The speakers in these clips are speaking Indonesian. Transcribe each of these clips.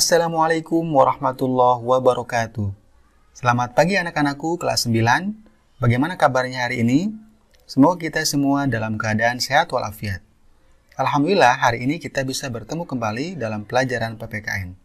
Assalamualaikum warahmatullahi wabarakatuh. Selamat pagi anak-anakku kelas 9. Bagaimana kabarnya hari ini? Semoga kita semua dalam keadaan sehat walafiat. Alhamdulillah hari ini kita bisa bertemu kembali dalam pelajaran PPKN.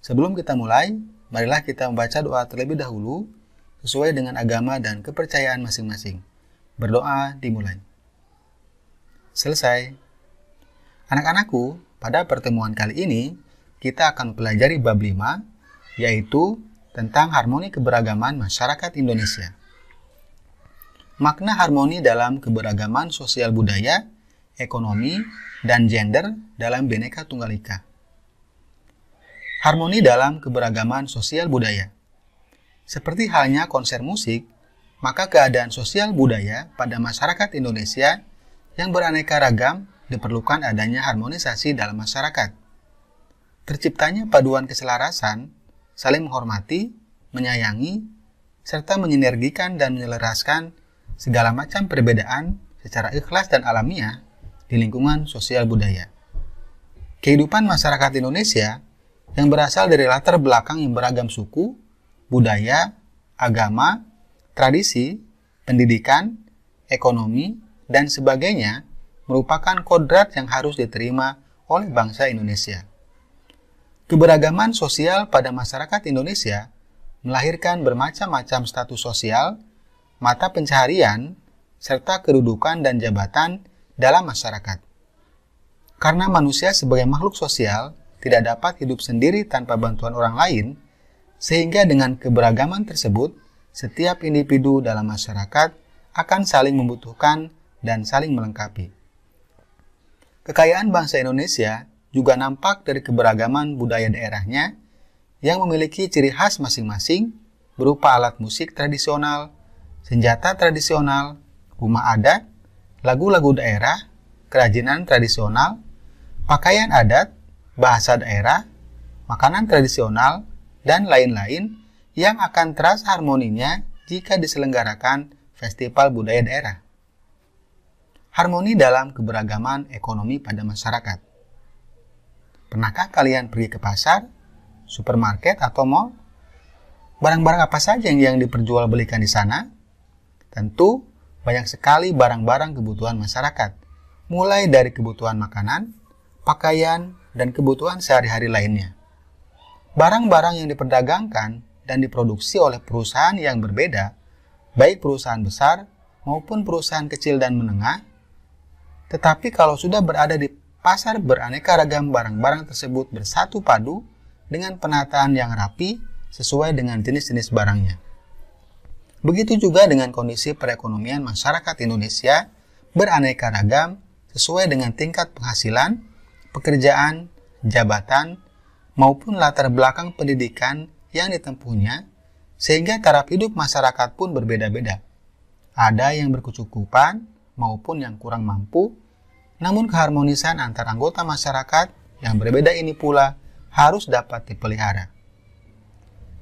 Sebelum kita mulai, marilah kita membaca doa terlebih dahulu sesuai dengan agama dan kepercayaan masing-masing. Berdoa dimulai. Selesai. Anak-anakku, pada pertemuan kali ini, kita akan pelajari bab 5, yaitu tentang harmoni keberagaman masyarakat Indonesia. Makna harmoni dalam keberagaman sosial budaya, ekonomi, dan gender dalam Bhinneka Tunggal Ika. Harmoni dalam keberagaman sosial budaya. Seperti halnya konser musik, maka keadaan sosial budaya pada masyarakat Indonesia yang beraneka ragam diperlukan adanya harmonisasi dalam masyarakat. Terciptanya paduan keselarasan, saling menghormati, menyayangi, serta menyinergikan dan menyelaraskan segala macam perbedaan secara ikhlas dan alamiah di lingkungan sosial budaya. Kehidupan masyarakat Indonesia yang berasal dari latar belakang yang beragam suku, budaya, agama, tradisi, pendidikan, ekonomi, dan sebagainya merupakan kodrat yang harus diterima oleh bangsa Indonesia. Keberagaman sosial pada masyarakat Indonesia melahirkan bermacam-macam status sosial, mata pencaharian, serta kedudukan dan jabatan dalam masyarakat. Karena manusia sebagai makhluk sosial tidak dapat hidup sendiri tanpa bantuan orang lain, sehingga dengan keberagaman tersebut, setiap individu dalam masyarakat akan saling membutuhkan dan saling melengkapi. Kekayaan bangsa Indonesia juga nampak dari keberagaman budaya daerahnya yang memiliki ciri khas masing-masing berupa alat musik tradisional, senjata tradisional, rumah adat, lagu-lagu daerah, kerajinan tradisional, pakaian adat, bahasa daerah, makanan tradisional, dan lain-lain yang akan terasa harmoninya jika diselenggarakan festival budaya daerah. Harmoni dalam keberagaman ekonomi pada masyarakat. Pernahkah kalian pergi ke pasar, supermarket, atau mall? Barang-barang apa saja yang diperjualbelikan di sana? Tentu banyak sekali barang-barang kebutuhan masyarakat, mulai dari kebutuhan makanan, pakaian, dan kebutuhan sehari-hari lainnya. Barang-barang yang diperdagangkan dan diproduksi oleh perusahaan yang berbeda, baik perusahaan besar maupun perusahaan kecil dan menengah, tetapi kalau sudah berada di pasar beraneka ragam barang-barang tersebut bersatu padu dengan penataan yang rapi sesuai dengan jenis-jenis barangnya. Begitu juga dengan kondisi perekonomian masyarakat Indonesia beraneka ragam sesuai dengan tingkat penghasilan, pekerjaan, jabatan, maupun latar belakang pendidikan yang ditempuhnya, sehingga taraf hidup masyarakat pun berbeda-beda. Ada yang berkecukupan maupun yang kurang mampu, namun keharmonisan antar anggota masyarakat yang berbeda ini pula harus dapat dipelihara.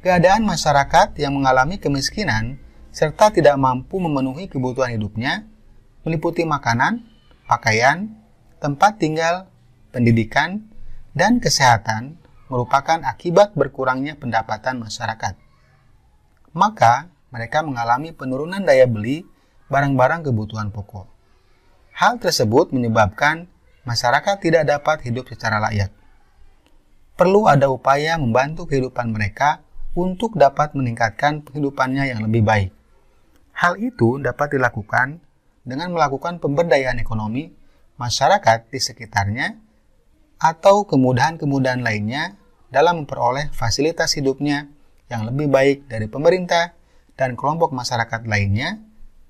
Keadaan masyarakat yang mengalami kemiskinan serta tidak mampu memenuhi kebutuhan hidupnya meliputi makanan, pakaian, tempat tinggal, pendidikan, dan kesehatan merupakan akibat berkurangnya pendapatan masyarakat. Maka mereka mengalami penurunan daya beli barang-barang kebutuhan pokok. Hal tersebut menyebabkan masyarakat tidak dapat hidup secara layak. Perlu ada upaya membantu kehidupan mereka untuk dapat meningkatkan penghidupannya yang lebih baik. Hal itu dapat dilakukan dengan melakukan pemberdayaan ekonomi masyarakat di sekitarnya atau kemudahan-kemudahan lainnya dalam memperoleh fasilitas hidupnya yang lebih baik dari pemerintah dan kelompok masyarakat lainnya,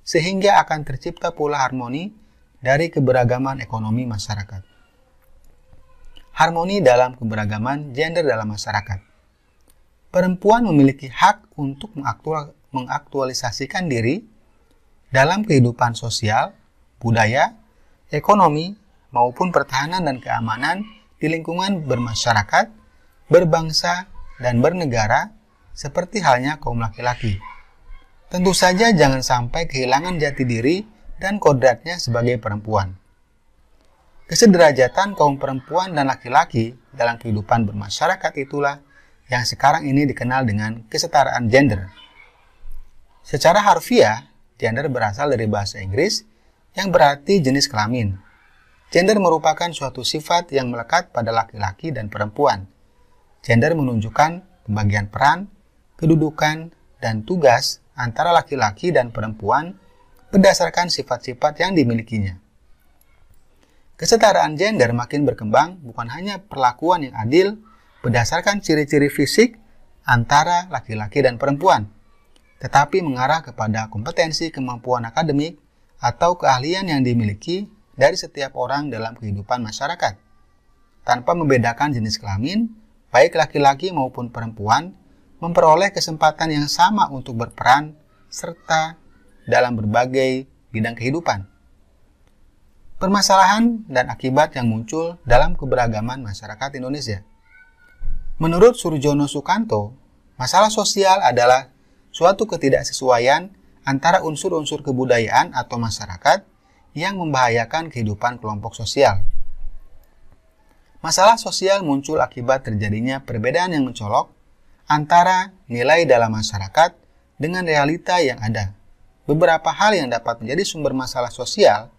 sehingga akan tercipta pula harmoni dari keberagaman ekonomi masyarakat. Harmoni dalam keberagaman gender dalam masyarakat. Perempuan memiliki hak untuk mengaktualisasikan diri dalam kehidupan sosial, budaya, ekonomi, maupun pertahanan dan keamanan di lingkungan bermasyarakat, berbangsa, dan bernegara seperti halnya kaum laki-laki. Tentu saja jangan sampai kehilangan jati diri dan kodratnya sebagai perempuan. Kesederajatan kaum perempuan dan laki-laki dalam kehidupan bermasyarakat itulah yang sekarang ini dikenal dengan kesetaraan gender. Secara harfiah, gender berasal dari bahasa Inggris yang berarti jenis kelamin. Gender merupakan suatu sifat yang melekat pada laki-laki dan perempuan. Gender menunjukkan pembagian peran, kedudukan, dan tugas antara laki-laki dan perempuan berdasarkan sifat-sifat yang dimilikinya. Kesetaraan gender makin berkembang bukan hanya perlakuan yang adil berdasarkan ciri-ciri fisik antara laki-laki dan perempuan, tetapi mengarah kepada kompetensi kemampuan akademik atau keahlian yang dimiliki dari setiap orang dalam kehidupan masyarakat. Tanpa membedakan jenis kelamin, baik laki-laki maupun perempuan memperoleh kesempatan yang sama untuk berperan serta dalam berbagai bidang kehidupan. Permasalahan dan akibat yang muncul dalam keberagaman masyarakat Indonesia. Menurut Surjono Sukanto, masalah sosial adalah suatu ketidaksesuaian antara unsur-unsur kebudayaan atau masyarakat yang membahayakan kehidupan kelompok sosial. Masalah sosial muncul akibat terjadinya perbedaan yang mencolok antara nilai dalam masyarakat dengan realita yang ada. Beberapa hal yang dapat menjadi sumber masalah sosial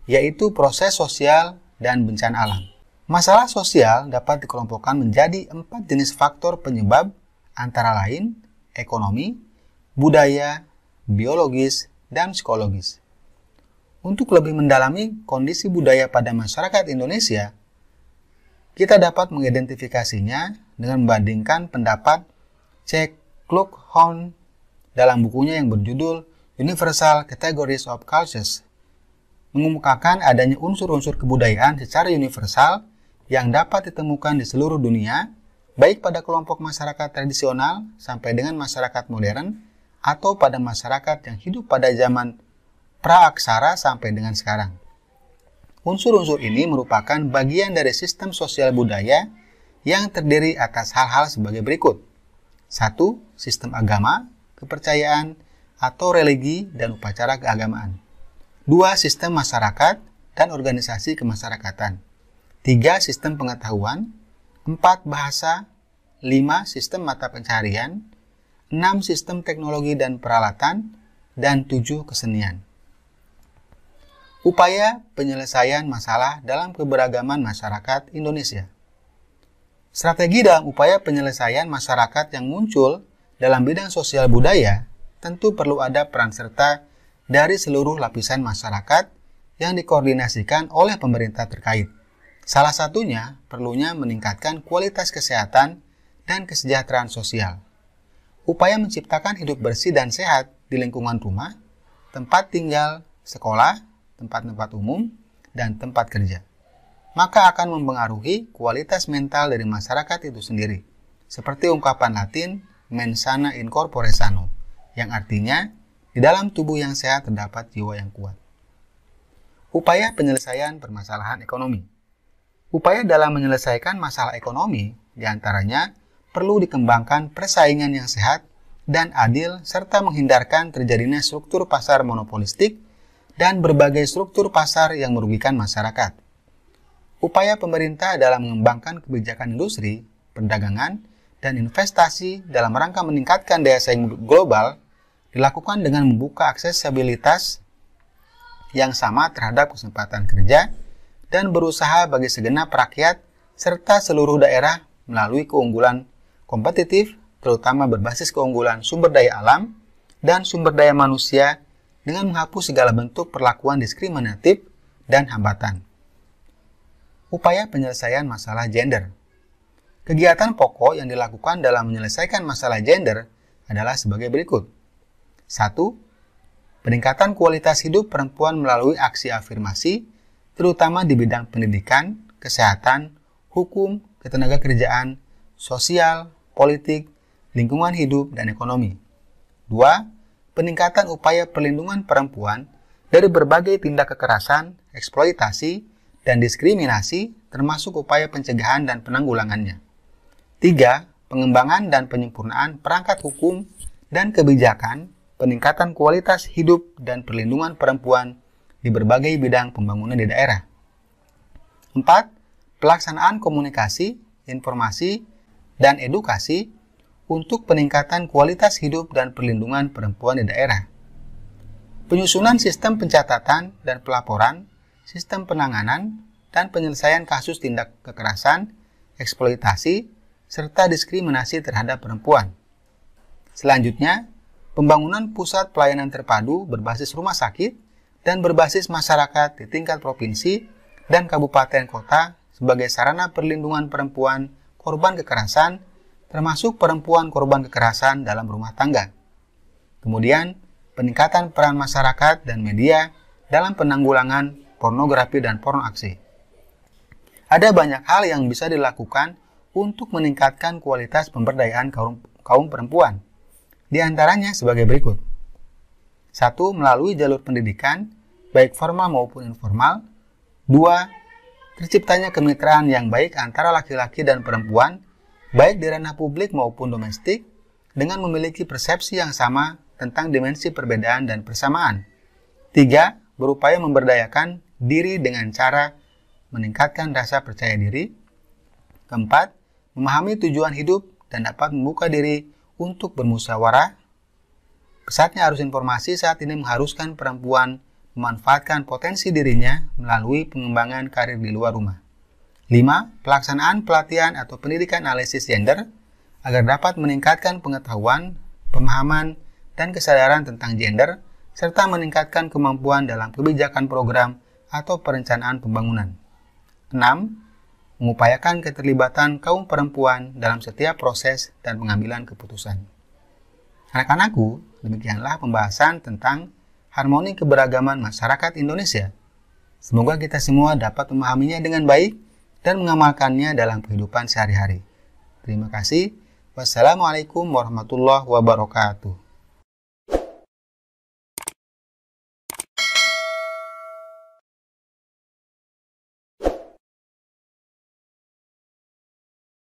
yaitu proses sosial dan bencana alam. Masalah sosial dapat dikelompokkan menjadi 4 jenis faktor penyebab antara lain ekonomi, budaya, biologis, dan psikologis. Untuk lebih mendalami kondisi budaya pada masyarakat Indonesia, kita dapat mengidentifikasinya dengan membandingkan pendapat C. Kluckhohn dalam bukunya yang berjudul Universal Categories of Cultures, mengemukakan adanya unsur-unsur kebudayaan secara universal yang dapat ditemukan di seluruh dunia, baik pada kelompok masyarakat tradisional sampai dengan masyarakat modern, atau pada masyarakat yang hidup pada zaman praaksara sampai dengan sekarang. Unsur-unsur ini merupakan bagian dari sistem sosial budaya yang terdiri atas hal-hal sebagai berikut. 1. Sistem agama, kepercayaan, atau religi dan upacara keagamaan. 2. Sistem masyarakat dan organisasi kemasyarakatan. 3. Sistem pengetahuan. 4. Bahasa. 5. Sistem mata pencaharian. 6. Sistem teknologi dan peralatan. Dan 7. Kesenian. Upaya penyelesaian masalah dalam keberagaman masyarakat Indonesia. Strategi dalam upaya penyelesaian masyarakat yang muncul dalam bidang sosial budaya tentu perlu ada peran serta dari seluruh lapisan masyarakat yang dikoordinasikan oleh pemerintah terkait. Salah satunya perlunya meningkatkan kualitas kesehatan dan kesejahteraan sosial. Upaya menciptakan hidup bersih dan sehat di lingkungan rumah, tempat tinggal, sekolah, tempat-tempat umum, dan tempat kerja, maka akan mempengaruhi kualitas mental dari masyarakat itu sendiri. Seperti ungkapan Latin, mens sana in corpore sano, yang artinya, di dalam tubuh yang sehat terdapat jiwa yang kuat. Upaya penyelesaian permasalahan ekonomi. Upaya dalam menyelesaikan masalah ekonomi diantaranya perlu dikembangkan persaingan yang sehat dan adil serta menghindarkan terjadinya struktur pasar monopolistik dan berbagai struktur pasar yang merugikan masyarakat. Upaya pemerintah dalam mengembangkan kebijakan industri, perdagangan, dan investasi dalam rangka meningkatkan daya saing global dilakukan dengan membuka aksesibilitas yang sama terhadap kesempatan kerja dan berusaha bagi segenap rakyat serta seluruh daerah melalui keunggulan kompetitif, terutama berbasis keunggulan sumber daya alam dan sumber daya manusia dengan menghapus segala bentuk perlakuan diskriminatif dan hambatan. Upaya penyelesaian masalah gender. Kegiatan pokok yang dilakukan dalam menyelesaikan masalah gender adalah sebagai berikut. 1. Peningkatan kualitas hidup perempuan melalui aksi afirmasi, terutama di bidang pendidikan, kesehatan, hukum, ketenagakerjaan, sosial, politik, lingkungan hidup, dan ekonomi. 2. Peningkatan upaya perlindungan perempuan dari berbagai tindak kekerasan, eksploitasi, dan diskriminasi, termasuk upaya pencegahan dan penanggulangannya. 3. Pengembangan dan penyempurnaan perangkat hukum dan kebijakan, peningkatan kualitas hidup dan perlindungan perempuan di berbagai bidang pembangunan di daerah. 4. Pelaksanaan komunikasi, informasi, dan edukasi untuk peningkatan kualitas hidup dan perlindungan perempuan di daerah. Penyusunan sistem pencatatan dan pelaporan, sistem penanganan, dan penyelesaian kasus tindak kekerasan, eksploitasi, serta diskriminasi terhadap perempuan. Selanjutnya, pembangunan pusat pelayanan terpadu berbasis rumah sakit dan berbasis masyarakat di tingkat provinsi dan kabupaten kota sebagai sarana perlindungan perempuan korban kekerasan, termasuk perempuan korban kekerasan dalam rumah tangga. Kemudian, peningkatan peran masyarakat dan media dalam penanggulangan pornografi dan porno aksi. Ada banyak hal yang bisa dilakukan untuk meningkatkan kualitas pemberdayaan kaum perempuan. Di antaranya sebagai berikut. 1. Melalui jalur pendidikan, baik formal maupun informal. 2. Terciptanya kemitraan yang baik antara laki-laki dan perempuan, baik di ranah publik maupun domestik, dengan memiliki persepsi yang sama tentang dimensi perbedaan dan persamaan. 3. Berupaya memberdayakan diri dengan cara meningkatkan rasa percaya diri. 4. Memahami tujuan hidup dan dapat membuka diri untuk bermusyawarah. Pesatnya arus informasi saat ini mengharuskan perempuan memanfaatkan potensi dirinya melalui pengembangan karir di luar rumah. 5. Pelaksanaan pelatihan atau pendidikan analisis gender agar dapat meningkatkan pengetahuan, pemahaman, dan kesadaran tentang gender, serta meningkatkan kemampuan dalam kebijakan program atau perencanaan pembangunan. 6. Mengupayakan keterlibatan kaum perempuan dalam setiap proses dan pengambilan keputusan. Anak-anakku, demikianlah pembahasan tentang harmoni keberagaman masyarakat Indonesia. Semoga kita semua dapat memahaminya dengan baik dan mengamalkannya dalam kehidupan sehari-hari. Terima kasih. Wassalamualaikum warahmatullahi wabarakatuh.